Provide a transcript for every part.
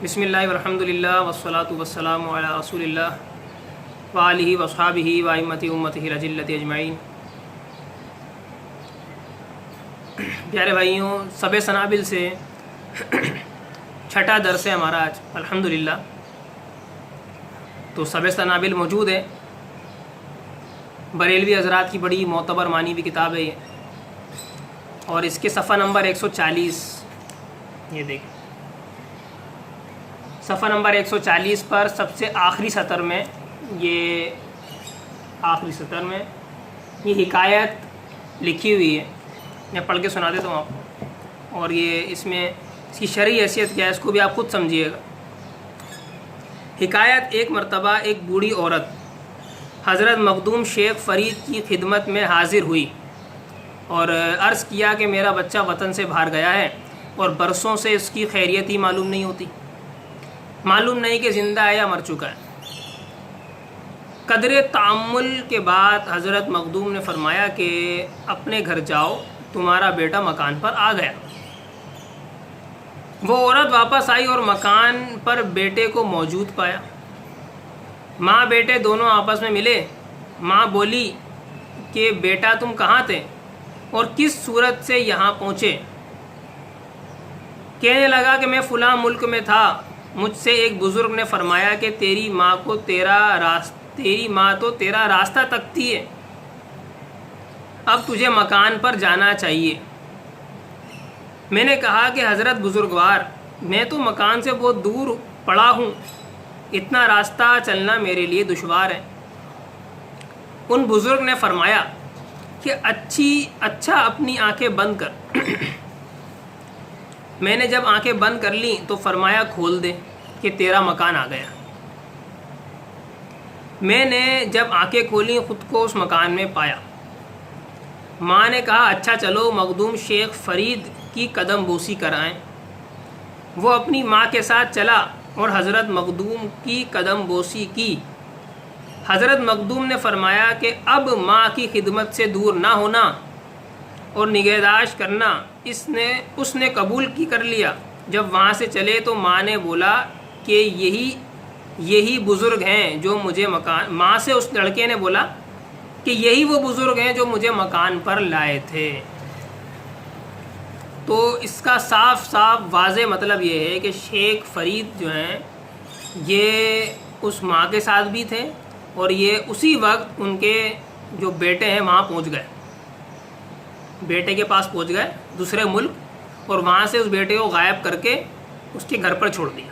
بسم اللہ والحمد للہ والصلاة والسلام علی رسول اللہ وآلہ وصحابہ وائمۃ امتہ الجلۃ اجمعین۔ پیارے بھائیوں، سب سنابل سے چھٹا درس ہے ہمارا آج الحمدللہ۔ تو سب سنابل موجود ہے، بریلوی حضرات کی بڑی معتبر مانی بھی کتاب ہے یہ، اور اس کے صفحہ نمبر 140 یہ دیکھیں، صفحہ نمبر 140 پر سب سے آخری سطر میں یہ حکایت لکھی ہوئی ہے۔ میں پڑھ کے سنا دیتا ہوں آپ کو، اور یہ اس میں اس کی شرعی حیثیت کیا ہے اس کو بھی آپ خود سمجھیے گا۔ حکایت: ایک مرتبہ ایک بوڑھی عورت حضرت مخدوم شیخ فرید کی خدمت میں حاضر ہوئی اور عرض کیا کہ میرا بچہ وطن سے باہر گیا ہے اور برسوں سے اس کی خیریت ہی معلوم نہیں ہوتی، معلوم نہیں کہ زندہ ہے یا مر چکا ہے۔ قدر تعمل کے بعد حضرت مخدوم نے فرمایا کہ اپنے گھر جاؤ، تمہارا بیٹا مکان پر آ گیا۔ وہ عورت واپس آئی اور مکان پر بیٹے کو موجود پایا۔ ماں بیٹے دونوں آپس میں ملے۔ ماں بولی کہ بیٹا تم کہاں تھے اور کس صورت سے یہاں پہنچے؟ کہنے لگا کہ میں فلاں ملک میں تھا، مجھ سے ایک بزرگ نے فرمایا کہ تیری ماں تو تیرا راستہ تکتی ہے، اب تجھے مکان پر جانا چاہیے۔ میں نے کہا کہ حضرت بزرگوار، میں تو مکان سے بہت دور پڑا ہوں، اتنا راستہ چلنا میرے لیے دشوار ہے۔ ان بزرگ نے فرمایا کہ اچھا اپنی آنکھیں بند کر۔ میں نے جب آنکھیں بند کر لیں تو فرمایا کھول دے کہ تیرا مکان آ گیا۔ میں نے جب آنکھیں کھولیں خود کو اس مکان میں پایا۔ ماں نے کہا اچھا چلو مخدوم شیخ فرید کی قدم بوسی کرائیں۔ وہ اپنی ماں کے ساتھ چلا اور حضرت مخدوم کی قدم بوسی کی۔ حضرت مخدوم نے فرمایا کہ اب ماں کی خدمت سے دور نہ ہونا اور نگہداشت کرنا اس نے قبول کر لیا۔ جب وہاں سے چلے تو ماں نے بولا کہ یہی بزرگ ہیں جو مجھے ماں سے اس لڑکے نے بولا کہ یہی وہ بزرگ ہیں جو مجھے مکان پر لائے تھے۔ تو اس کا صاف واضح مطلب یہ ہے کہ شیخ فرید جو ہیں یہ اس ماں کے ساتھ بھی تھے اور یہ اسی وقت ان کے جو بیٹے ہیں وہاں پہنچ گئے، بیٹے کے پاس پہنچ گئے دوسرے ملک، اور وہاں سے اس بیٹے کو غائب کر کے اس کے گھر پر چھوڑ دیا۔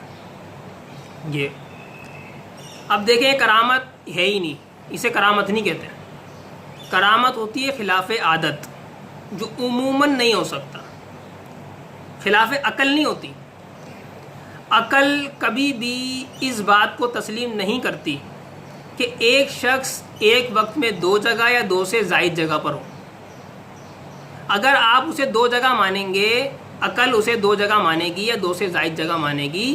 یہ اب دیکھیں کرامت ہے ہی نہیں، اسے کرامت نہیں کہتے۔ کرامت ہوتی ہے خلاف عادت، جو عموماً نہیں ہو سکتا، خلاف عقل نہیں ہوتی۔ عقل کبھی بھی اس بات کو تسلیم نہیں کرتی کہ ایک شخص ایک وقت میں دو جگہ یا دو سے زائد جگہ پر ہو۔ اگر آپ اسے دو جگہ مانیں گے، عقل اسے دو جگہ مانے گی یا دو سے زائد جگہ مانے گی،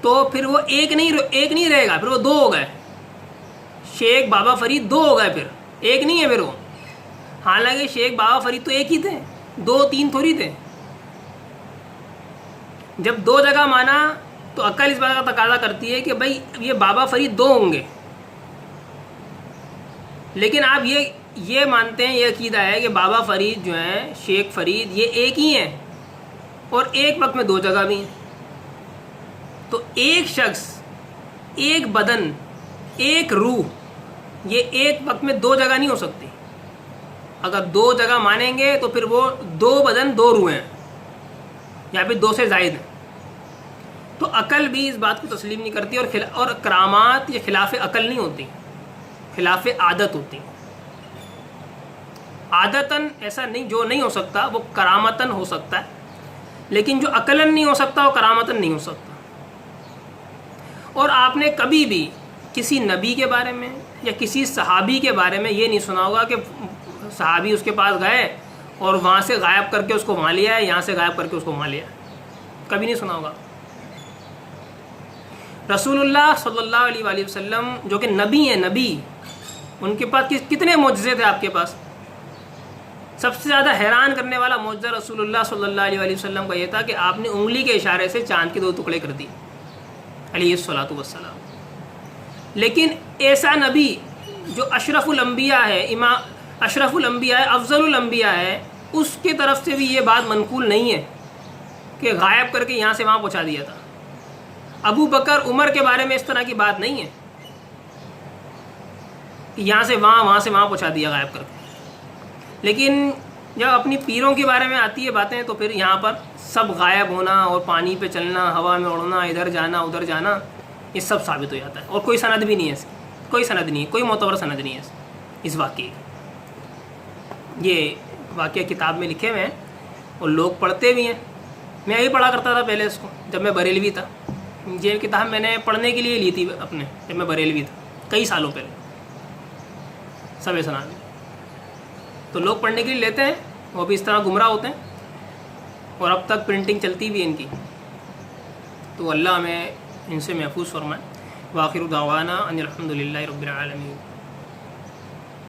تو پھر وہ ایک نہیں رہے گا، پھر وہ دو ہو گئے۔ شیخ بابا فرید دو ہو گئے، پھر ایک نہیں ہے پھر وہ۔ حالانکہ شیخ بابا فرید تو ایک ہی تھے، دو تین تھوڑی تھے۔ جب دو جگہ مانا تو عقل اس بات کا تقاضا کرتی ہے کہ بھائی یہ بابا فرید دو ہوں گے، لیکن آپ یہ مانتے ہیں، یہ عقیدہ ہے کہ بابا فرید جو ہیں شیخ فرید یہ ایک ہی ہیں اور ایک وقت میں دو جگہ بھی ہیں۔ تو ایک شخص، ایک بدن، ایک روح، یہ ایک وقت میں دو جگہ نہیں ہو سکتی۔ اگر دو جگہ مانیں گے تو پھر وہ دو بدن دو روح ہیں یا پھر دو سے زائد ہیں۔ تو عقل بھی اس بات کو تسلیم نہیں کرتی، اور کرامات یہ خلاف عقل نہیں ہوتی، خلاف عادت ہوتی۔ عادتاً ایسا نہیں، جو نہیں ہو سکتا وہ کرامتاً ہو سکتا ہے، لیکن جو عقلاً نہیں ہو سکتا وہ کرامتاً نہیں ہو سکتا۔ اور آپ نے کبھی بھی کسی نبی کے بارے میں یا کسی صحابی کے بارے میں یہ نہیں سنا ہوگا کہ صحابی اس کے پاس گئے اور وہاں سے غائب کر کے اس کو وہاں لیا ہے، یہاں سے غائب کر کے اس کو وہاں لیا ہے، کبھی نہیں سنا ہوگا۔ رسول اللہ صلی اللہ علیہ وآلہ وسلم جو کہ نبی ہیں، نبی، ان کے پاس کتنے معجزے تھے آپ کے پاس؟ سب سے زیادہ حیران کرنے والا معجزہ رسول اللہ صلی اللہ علیہ وسلم کا یہ تھا کہ آپ نے انگلی کے اشارے سے چاند کے دو ٹکڑے کر دیے۔ علیہ الصلاۃ والسلام. لیکن ایسا نبی جو اشرف الانبیاء ہے، اشرف الانبیاء ہے، افضل الانبیاء ہے، اس کی طرف سے بھی یہ بات منقول نہیں ہے کہ غائب کر کے یہاں سے وہاں پہنچا دیا تھا. ابو بکر عمر کے بارے میں اس طرح کی بات نہیں ہے کہ یہاں سے وہاں، وہاں سے وہاں پہنچا دیا غائب کر کے. لیکن جب اپنی پیروں کے بارے میں آتی ہے باتیں تو پھر یہاں پر سب غائب ہونا اور پانی پہ چلنا، ہوا میں اڑنا، ادھر جانا ادھر جانا، یہ سب ثابت ہو جاتا ہے. اور کوئی سند بھی نہیں ہے اس کی، کوئی سند نہیں ہے، کوئی معتبر سند نہیں ہے اس واقعے کی. یہ واقعہ کتاب میں لکھے ہوئے ہیں اور لوگ پڑھتے بھی ہیں. میں یہی پڑھا کرتا تھا پہلے اس کو جب میں بریلوی تھا. یہ کتاب میں نے پڑھنے کے لیے لی تھی اپنے، جب میں بریلوی تھا کئی سالوں پہلے، سب سنا میں. تو لوگ پڑھنے کے لیے لیتے ہیں، وہ بھی اس طرح گمراہ ہوتے ہیں، اور اب تک پرنٹنگ چلتی بھی ہے ان کی. تو اللہ ہمیں ان سے محفوظ فرمائے. وآخر دعوانا ان الحمد للہ رب العالمین.